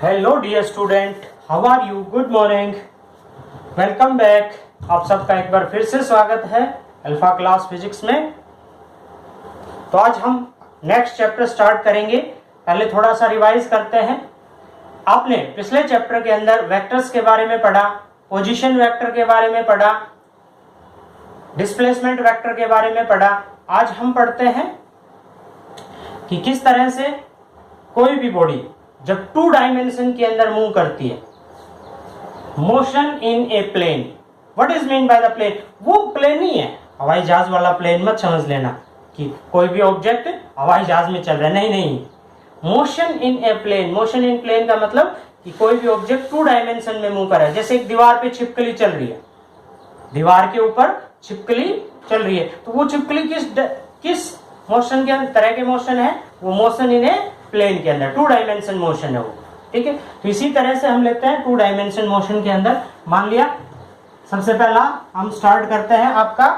Hello dear student, how are you? Good morning, welcome back. आप सबका एक बार फिर से स्वागत है अल्फा क्लास फिजिक्स में। तो आज हम नेक्स्ट चैप्टर स्टार्ट करेंगे। पहले थोड़ा सा रिवाइज करते हैं। आपने पिछले चैप्टर के अंदर वेक्टर्स के बारे में पढ़ा, पोजीशन वेक्टर के बारे में पढ़ा, डिस्प्लेसमेंट वेक्टर के बारे में पढ़ा। आज हम पढ़ते हैं कि किस तरह से कोई भी बॉडी जब 2 डायमेंशन के अंदर मूव करती है, motion in a plane. What is mean by the plane? वो प्लेन ही है, हवाई जहाज वाला प्लेन मत समझ लेना कि कोई भी ऑब्जेक्ट हवाई जहाज में चल रहा है। नहीं नहीं, motion in a plane. Motion in plane का मतलब कि कोई भी ऑब्जेक्ट 2 डायमेंशन में मूव कर रहा है। जैसे एक दीवार पे छिपकली चल रही है, दीवार के ऊपर छिपकली चल रही है, तो वो छिपकली किस मोशन के तरह के मोशन है? वो मोशन इन ए प्लेन के अंदर 2 डायमेंशन मोशन है वो। ठीक है, तो इसी तरह से हम लेते हैं 2 डायमेंशन मोशन के अंदर। मान लिया, सबसे पहला हम स्टार्ट करते हैं आपका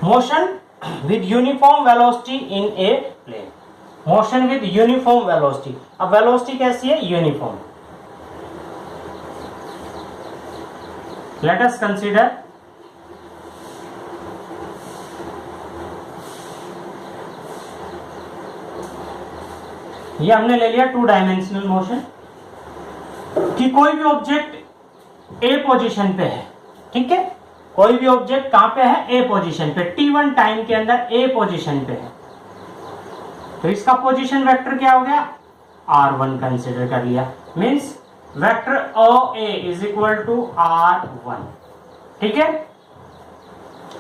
motion with uniform velocity in a plane. Motion with uniform velocity. अब वेलोसिटी कैसी है? यूनिफॉर्म। लेट अस कंसीडर ये हमने ले लिया 2 डायमेंशनल मोशन कि कोई भी ऑब्जेक्ट ए पोजीशन पे है। ठीक है, कोई भी ऑब्जेक्ट कहां पे है? ए पोजीशन पे, t1 टाइम के अंदर ए पोजीशन पे है। तो इसका पोजीशन वेक्टर क्या हो गया? r1 कंसीडर कर लिया। Means vector OA is equal to r1। ठीक है,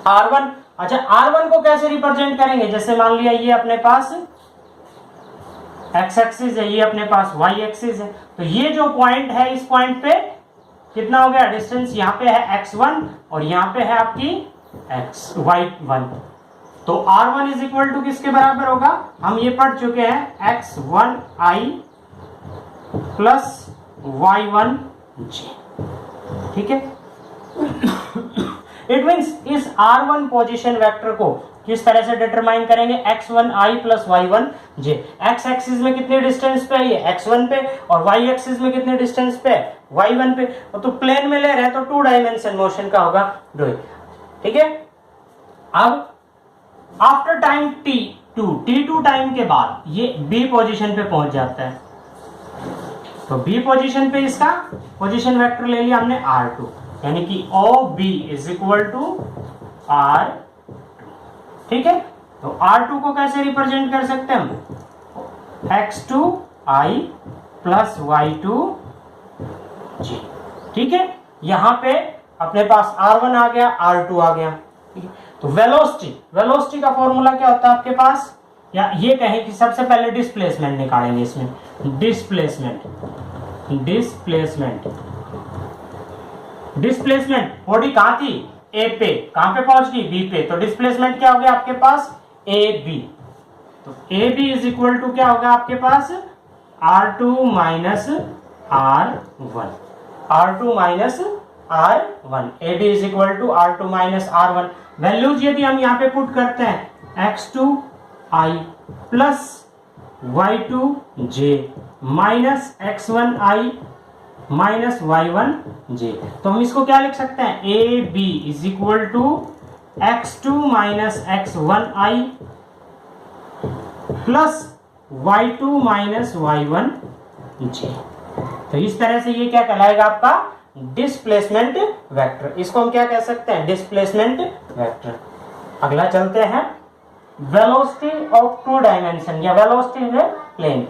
r1। अच्छा, r1 को कैसे रिप्रेजेंट करेंगे? जैसे मान लिया ये अपने पास x एक्सिस है, ये अपने पास y एक्सिस है, तो ये जो पॉइंट है, इस पॉइंट पे कितना हो गया डिस्टेंस? यहाँ पे है x1 और यहाँ पे है आपकी y1। तो r1 इज इक्वल टू किसके बराबर होगा? हम ये पढ़ चुके हैं, x1i प्लस y1j। ठीक है, इट मीन्स इस r1 पोजीशन वेक्टर को किस तरह से डिटरमाइन करेंगे? x1i plus y1j। x axis में कितने डिस्टेंस पे है? ये x1 पे, और y एक्सिस में कितने डिस्टेंस पे है? y1 पे। तो प्लेन में ले रहे हैं तो 2 डायमेंशन मोशन का होगा ड्रॉइंग। ठीक है, अब आफ्टर टाइम t2 टाइम के बाद ये b पोजीशन पे पहुंच जाता है। तो b पोजीशन पे इसका पोजीशन वेक्टर ले लिया हमने r2, यानी कि OB is equal to r। ठीक है, तो R2 को कैसे रिप्रेजेंट कर सकते हैं हम? x2i plus y2j। ठीक है, यहां पे अपने पास R1 आ गया, R2 आ गया। ठीक है, तो वेलोसिटी का फॉर्मूला क्या होता है आपके पास? या ये कहें कि सबसे पहले डिस्प्लेसमेंट निकालेंगे इसमें। डिस्प्लेसमेंट बॉडी कहां थी? ए पे, कहां पे पहुंच गई? बी पे। तो डिस्प्लेसमेंट क्या हो गया आपके पास? A B. तो A B is equal to क्या होगा आपके पास? R2 minus R1। R2 minus R1। A B is equal to R2 minus R1। Values यदि हम यहां पे पुट करते हैं, x2i plus y2j minus x1i minus y1j। तो हम इसको क्या लिख सकते हैं? A B is equal to x2 minus x1i plus y2 minus y1j। तो इस तरह से ये क्या कहलाएगा आपका? Displacement vector. इसको हम क्या कह सकते हैं? Displacement vector. अगला चलते हैं, वेलोसिटी ऑफ 2 डायमेंशन या वेलोसिटी इन ए प्लेन।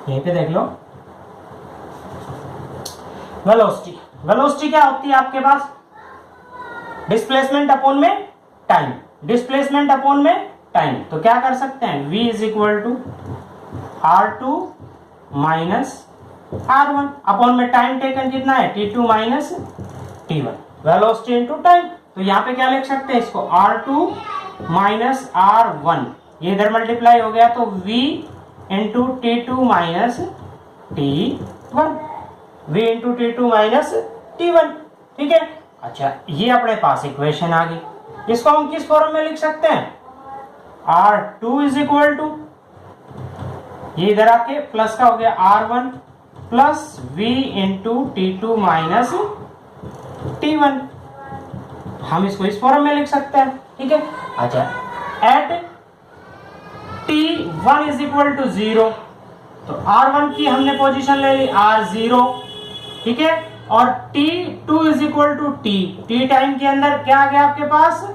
यहीं पे देख लो, वेलोसिटी क्या होती है आपके पास? डिस्प्लेसमेंट अपॉन में टाइम। डिस्प्लेसमेंट अपॉन में टाइम, तो क्या कर सकते हैं? v is equal to R2 minus R1 upon में टाइम टेकन कितना है? T2 minus T1। Velocity into time, तो यहाँ पे क्या लिख सकते हैं इसको? R2 माइनस R1, ये इधर मल्टीप्लाई हो गया, तो v into T2 minus T1, v into T2 minus T1। ठीक है, अच्छा ये अपने पास इक्वेशन आ गई। इसको हम किस फॉर्म में लिख सकते हैं, R2 इज इक्वल टू, ये इधर आके प्लस का हो गया R1 plus V into T2 minus T1, हम इसको इस फॉर्म में लिख सकते हैं, ठीक है। अच्छा, eight T1 is equal to 0, तो R1 की हमने पोजीशन ले ली R0, ठीक है, और T2 is equal to T time के अंदर क्या आ गया आपके पास,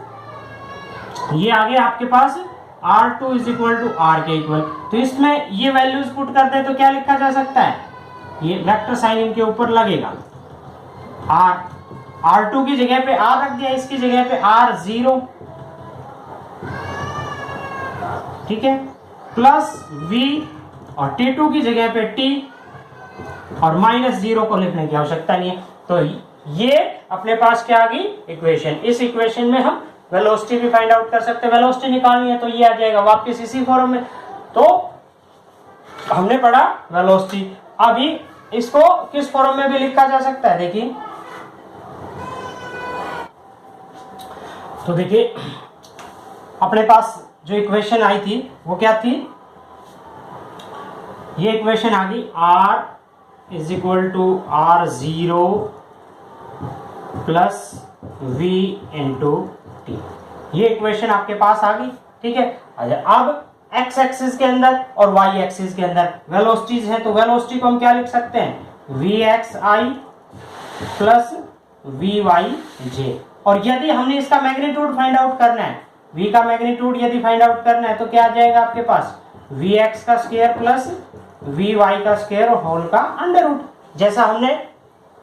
ये आ गया आपके पास R2 is equal to R के इक्वल। तो इसमें ये वैल्यूज पुट करते हैं तो क्या लिखा जा सकता है, ये वेक्टर साइन इनके ऊपर लगेगा, R2 की जगह पे R रख दिया, इसकी जगह पे R0, ठीक है, प्लस V, और T2 की जगह पे T, और माइनस 0 को लिखने की आवश्यकता नहीं है। तो ये अपने पास क्या आ गई इक्वेशन, इस इक्वेशन में हम वेलोसिटी भी फाइंड आउट कर सकते हैं। वेलोसिटी निकालनी है तो ये आ जाएगा वापस इसी फॉर्म में। तो हमने पढ़ा वेलोसिटी, अभी इसको किस फॉर्म में भी लिखा जा सकता है, देखिए, तो देखिए अपने पास जो इक्वेशन आई थी वो क्या थी, ये इक्वेशन आ गई R is equal to R0 plus V into T, ये इक्वेशन आपके पास आ गई, ठीक है। अब x एक्सिस के अंदर और y एक्सिस के अंदर वेलोसिटीज है, तो वेलोसिटी को हम क्या लिख सकते हैं, vxi प्लस vyj, और यदि हमने इसका मैग्नीट्यूड फाइंड आउट करना है, v का मैग्नीट्यूड यदि फाइंड आउट करना है तो क्या आ जाएगा आपके पास, vx का स्क्वायर प्लस vy का स्क्वायर और होल का अंडर रूट, जैसा हमने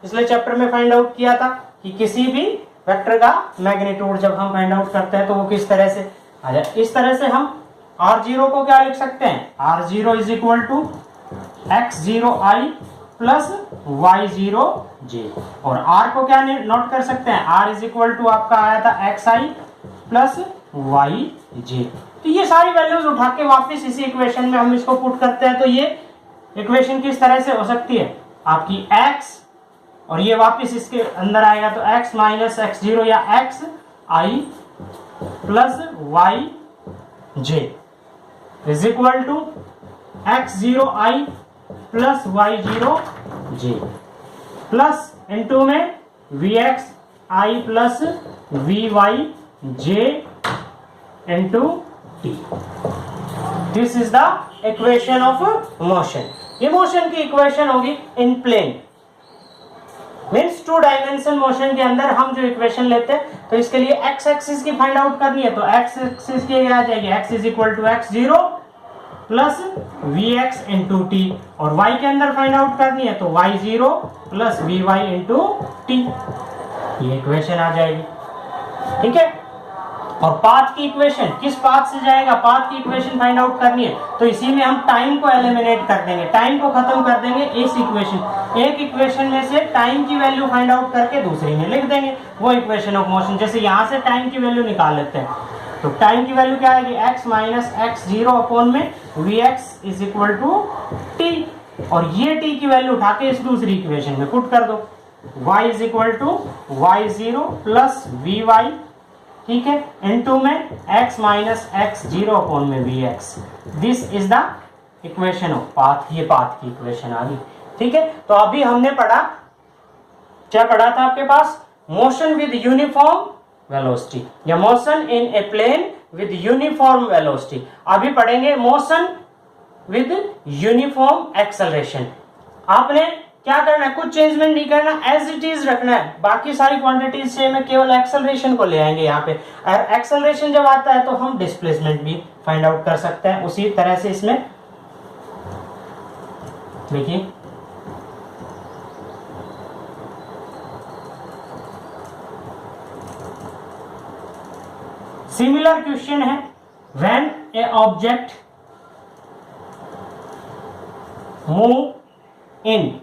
पिछले चैप्टर में फाइंड आउट किया था कि किसी भी वेक्टर का मैग्नीट्यूड जब हम फाइंड आउट करते हैं तो वो किस तरह से, इस तरह से हम R0 को क्या लिख सकते हैं, R0 is equal to x0i plus y0j, और R को क्या नोट कर सकते हैं, R इज इक्वल टू आपका आया था xi प्लस yj। तो ये सारी वैल्यूज उठा के वापस इसी इक्वेशन में हम इसको पुट करते हैं, तो ये इक्वेशन किस तरह से हो सकती है आपकी x, और ये वापस इसके अंदर आएगा तो x माइनस x0 या xi plus yj is equal to x0i plus y0j plus into में vxi plus vyj into t। This is the equation of motion. ये मोशन की इक्वेशन होगी in plane, means 2 dimension motion के अंदर हम जो equation लेते हैं, तो इसके लिए x एक्सिस की फाइंड आउट करनी है, तो x एक्सिस की क्या आ जाएगी, x is equal to x0 plus vx into T, और y के अंदर फाइंड आउट करनी है तो y0 plus vy into T, ये इक्वेशन आ जाएगी, ठीक है। और पाथ की इक्वेशन किस पाथ से जाएगा, पाथ की इक्वेशन फाइंड आउट करनी है, तो इसी में हम टाइम को एलिमिनेट कर देंगे, टाइम को खत्म कर देंगे इस इक्वेशन, एक इक्वेशन में से टाइम की वैल्यू फाइंड आउट करके दूसरी में लिख देंगे, वो इक्वेशन ऑफ मोशन। जैसे यहाँ से टाइम की वैल्यू निकाल लेते हैं, तो टाइम की वैल्यू क्या आएगी, x माइनस x0 अपॉन में vx is equal to t, और ये t की वैल्यू उठा के इस दूसरी इक्वेशन में पुट कर दो, y is equal to y0 plus vy, ठीक है, इनटू में x माइनस x0 अपॉन में vx। This is the equation of path, ये पाथ की इक्वेशन आ गई, ठीक है। तो अभी हमने पढ़ा, क्या पढ़ा था आपके पास, मोशन विद यूनिफॉर्म वेलोसिटी या motion in a plane with uniform velocity. अभी पढ़ेंगे मोशन विद यूनिफॉर्म एक्सेलरेशन। आपने क्या करना है, कुछ चेंजमेंट नहीं करना, एज इट इज रखना है, बाकी सारी क्वांटिटीज सेम है, केवल एक्सेलरेशन को ले आएंगे यहाँ पे। और एक्सेलरेशन जब आता है तो हम डिस्प्लेसमेंट भी फाइंड आउट कर सकते हैं उसी तरह से। इसमें देखिए सिमिलर क्वेश्चन है, when A object move in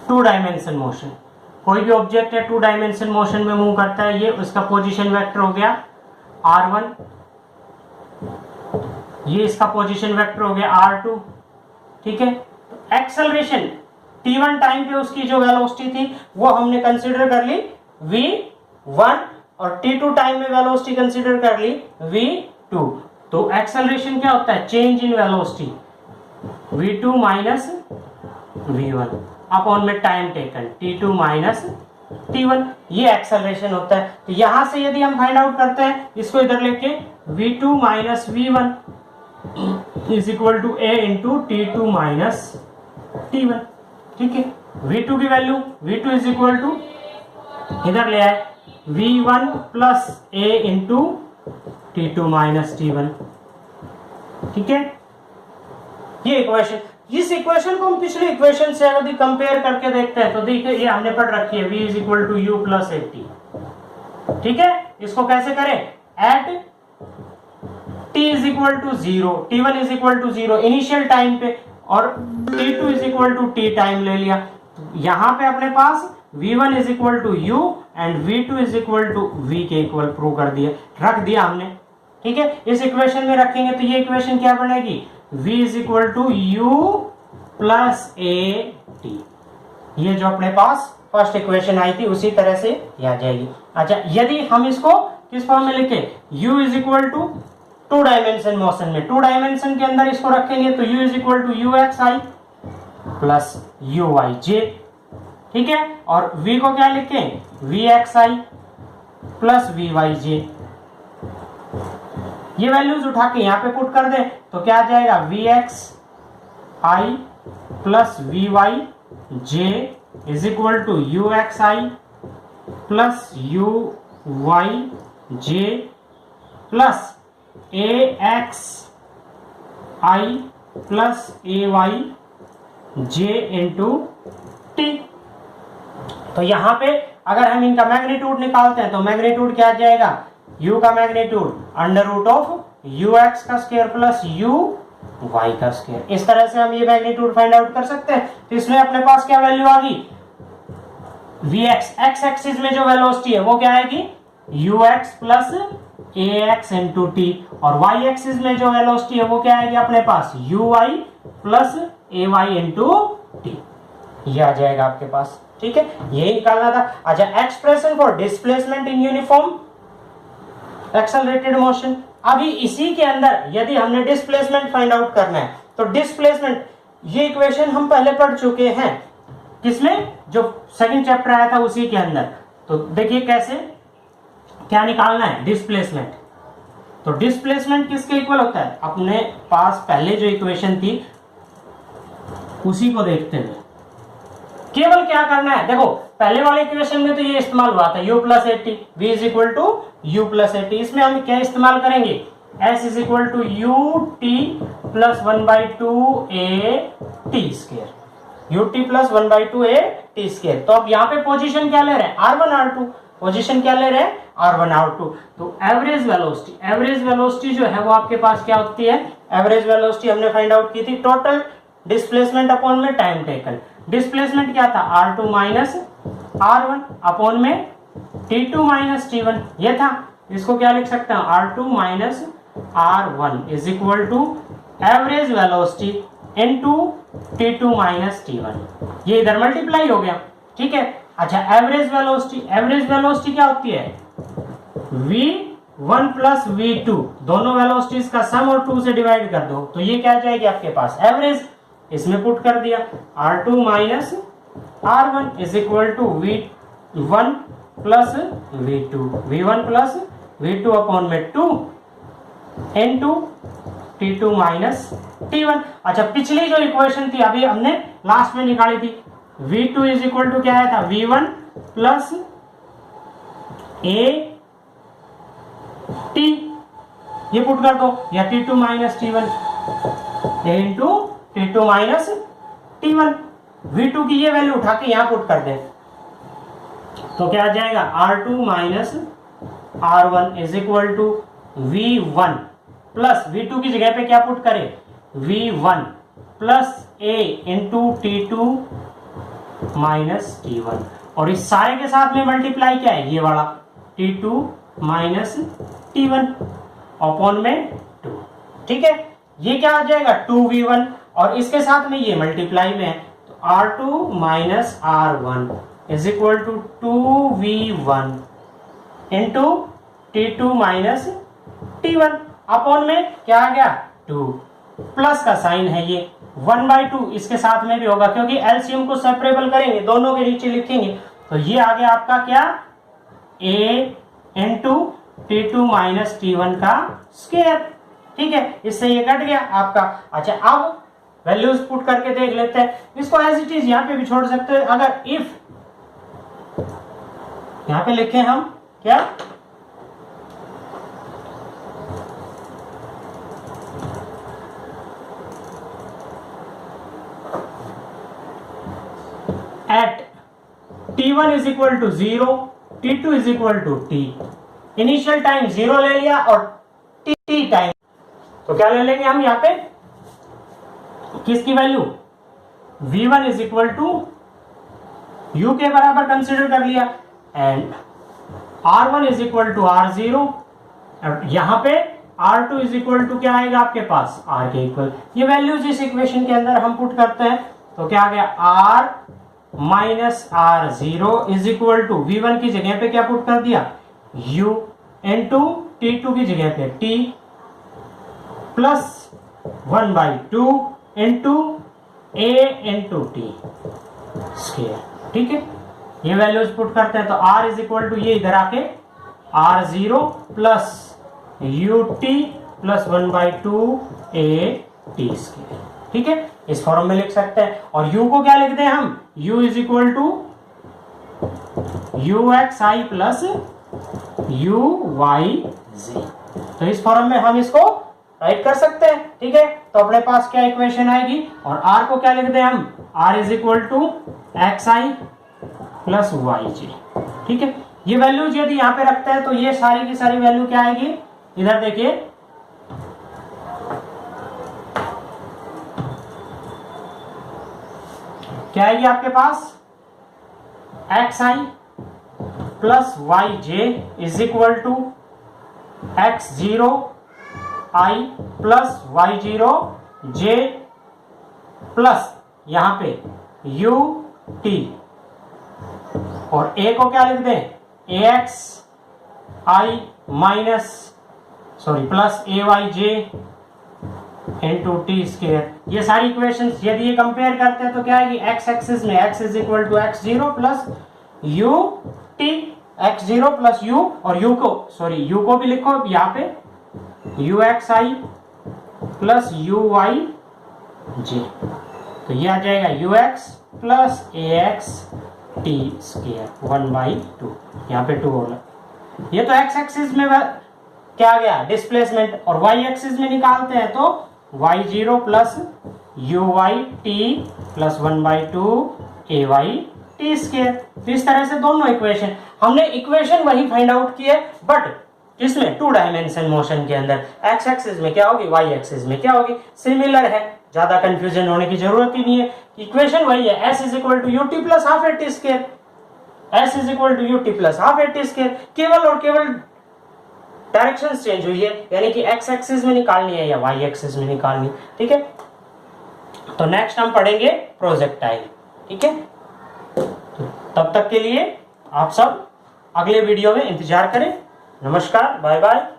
2 dimension motion, कोई भी ऑब्जेक्ट है 2 डायमेंशन मोशन में मूव करता है, ये उसका पोजीशन वेक्टर हो गया r1, ये इसका पोजीशन वेक्टर हो गया r2, ठीक है। तो एक्सेलरेशन t1 टाइम पे उसकी जो वेलोसिटी थी वो हमने कंसीडर कर ली v1 और t2 टाइम में वेलोसिटी कंसीडर कर ली v2, तो एक्सेलरेशन क्या होता है, change in velocity v2 minus v1 upon में time taken t2 minus t1, ये एक्सेलरेशन होता है। तो यहां से यदि हम फाइंड आउट करते हैं इसको इधर लेके v2 minus v1 is equal to a into t2 minus t1, ठीक है। v2 की value v2 is equal to इधर ले आए v1 plus a into t2 minus t1, ठीक है। ये इक्वेशन, इस इक्वेशन को हम पिछले इक्वेशन से यदि कंपेयर करके देखते हैं तो देखिए ये हमने पढ़ रखी है v is equal to u plus a t, ठीक है। इसको कैसे करें, at t is equal to 0, t1 is equal to 0 initial time पे और t2 is equal to t time ले लिया। यहां पे अपने पास v1 is equal to u and v2 is equal to v के इक्वल प्रूव कर दिया, रख दिया हमने, ठीक है। इस इक्वेशन में रखेंगे तो ये इक्वेशन क्या बनेगी, v is equal to u plus a t, ये जो अपने पास फर्स्ट इक्वेशन आई थी उसी तरह से ये आ जाएगी। अच्छा, यदि हम इसको किस फॉर्म में लिखे, u is equal to 2 dimension motion में, 2 डायमेंशन के अंदर इसको रखेंगे तो u is equal to u x i plus u y j, ठीक है। और v को क्या लिखें, v x i plus v y j, ये वैल्यूज उठा के यहाँ पे पुट कर दें तो क्या आ जाएगा, v x i plus v y j is equal to u x i plus u y j plus a x i plus a y j into t. तो यहां पे अगर हम इनका मैग्नीट्यूड निकालते हैं तो मैग्नीट्यूड क्या आ जाएगा, u का magnitude under root of u x का स्क्वायर प्लस यू वाई का स्क्वायर। इस तरह से हम ये मैग्नीट्यूड फाइंड आउट कर सकते हैं। तो इसमें अपने पास क्या वैल्यू आ गई, वी एक्स, एक्स एक्सिस में जो वेलोसिटी है वो क्या आएगी, u x plus a x into T, और वाई एक्सिस में जो वेलोसिटी है वो क्या आएगी अपने पास, u y plus a y into T, ये आ जाएगा आपके पास, ठीक है। यही निकालना था। अच्छा, expression for displacement in uniform accelerated motion, अभी इसी के अंदर यदि हमने डिस्प्लेसमेंट फाइंड आउट करना है तो डिस्प्लेसमेंट, ये इक्वेशन हम पहले पढ़ चुके हैं, किसमें, जो सेकंड चैप्टर आया था उसी के अंदर। तो देखिए कैसे क्या निकालना है डिस्प्लेसमेंट। तो डिस्प्लेसमेंट किसके इक्वल होता है, अपने पास पहले जो इक्वेशन थी उसी को देखते हुए केवल क्या करना है, देखो पहले वाले इक्वेशन में तो ये इस्तेमाल हुआ था u plus a t, v is equal to u plus a t. इसमें हम क्या इस्तेमाल करेंगे, s is equal to u t plus 1/2 a t square, u t plus 1/2 a t square. तो अब यहाँ पे पोजीशन क्या ले रहे हैं, r1 r2, पोजीशन क्या ले रहे हैं, r1 r2। तो एवरेज वेलोसिटी, एवरेज वेलोसिटी जो है वो आपके पास क्या होती है, एवरेज वेलोसिटी हमने फाइंड आउट की थी टोटल डिस्प्लेसमेंट अपॉन में टाइम टेकन। डिस्प्लेसमेंट क्या था, r2 माइनस r1 अपॉन में t2 माइनस t1, ये था। इसको क्या लिख सकते हैं, r2 minus r1 is equal to average velocity into t2 minus t1, ये इधर मल्टीप्लाई हो गया, ठीक है। अच्छा, एवरेज वेलोसिटी, एवरेज वेलोसिटी क्या होती है, v1 प्लस v2, दोनों वेलोसिटीज का सम और 2 से डिवाइड कर दो तो ये क्या आ जाएगी आपके पास एवरेज। इसमें पुट कर दिया r2 minus r1 is equal to v1 plus v2, v1 plus v2 upon में 2 इनटू t2 माइनस t1। अच्छा, पिछली जो इक्वेशन थी अभी हमने लास्ट में निकाली थी, v2 इज इक्वल टू क्या आया था, v1 प्लस a t, ये पुट कर दो, या t2 minus t1 into t2 minus t1। v2 की ये वैल्यू उठा के यहां पुट कर दे तो क्या आ जाएगा, r2 minus r1 is equal to v1 plus v2 की जगह पे क्या पुट करें, v1 plus a into t2 minus t1, और इस सारे के साथ में मल्टीप्लाई क्या है, ये वाला t2 माइनस t1 अपॉन में 2, ठीक है। ये क्या आ जाएगा 2v1 और इसके साथ में ये मल्टीप्लाई में है तो r2 minus r1 is equal to 2v1 into T2 minus T1 upon में क्या आ गया 2 प्लस का साइन है ये 1/2 इसके साथ में भी होगा क्योंकि एलसीएम को सेपरेबल करेंगे दोनों के नीचे लिखेंगे तो ये आ गया आपका क्या a into T2 minus T1 का स्क्वायर। ठीक है इससे ये कट गया आपका। अच्छा अब वैल्यूज पुट करके देख लेते हैं इसको एज इट इज यहाँ पे भी छोड़ सकते हैं अगर इफ यहाँ पे लिखे हम क्या at t1 is equal to 0 t2 is equal to t initial time 0 ले लिया और t टाइम तो क्या ले लेंगे हम यहाँ पे किसकी value v1 is equal to u के बराबर कंसीडर कर लिया and r1 is equal to r0 यहां पे r2 is equal to क्या आएगा आपके पास r के इक्वल ये वैल्यूज इस इक्वेशन के अंदर हम पुट करते हैं तो क्या आ गया r minus r0 is equal to v1 की जगह पे क्या पुट कर दिया u इंटू t2 की जगह पे t plus 1/2 into a into T square. ठीक है ये वैल्यूज पुट करते हैं तो r इज इक्वल टू ये इधर आके r0 plus ut plus 1/2 a T square. ठीक है इस फॉर्म में लिख सकते हैं और u को क्या लिखते हैं हम u is equal to uxi plus uyz तो इस फॉर्म में हम इसको राइट कर सकते हैं। ठीक है तो अपने पास क्या इक्वेशन आएगी और r को क्या लिखते हैं हम r is equal to xi plus yj। ठीक है ये वैल्यूज यदि यहाँ पे रखते हैं तो ये सारी की सारी वैल्यू क्या आएगी इधर देखिए क्या आएगी आपके पास xi plus yj is equal to x0 i plus y0 j plus यहां पे u t और a को क्या लिख दें ax i minus sorry plus ayj into T square. ये सारी इक्वेशंस यदि ये कंपेयर करते हैं तो क्या आएगी एक्स एक्सिस में x is equal to x0 plus u t x0 plus u और u को सॉरी u को भी लिखो यहाँ पे uxi प्लस uyj तो ये आ जाएगा ux plus ax t square 1/2 यहाँ पे 2 होगा। ये तो x एक्सिस में क्या आ गया डिस्प्लेसमेंट और y एक्सिस में निकालते हैं तो y0 plus uyt plus 1/2 ayt square. तो इस तरह से दोनों इक्वेशन हमने इक्वेशन वही फाइंड आउट की है बट इसमें 2 डायमेंशन मोशन के अंदर x एक्सिस में क्या होगी y एक्सिस में क्या होगी सिमिलर है ज्यादा कंफ्यूजन होने की जरूरत ही नहीं है इक्वेशन वही है s is equal to ut plus half at square s is equal to ut plus half at square केवल और केवल डायरेक्शन चेंज हुई है यानी कि x एक्सिस में निकालनी है या y एक्सिस में निकालनी। ठीक है तो नेक्स्ट हम पढ़ेंगे प्रोजेक्टाइल। ठीक है तब तक के लिए आप सब अगले वीडियो में इंतजार करें। नमस्कार बाय बाय।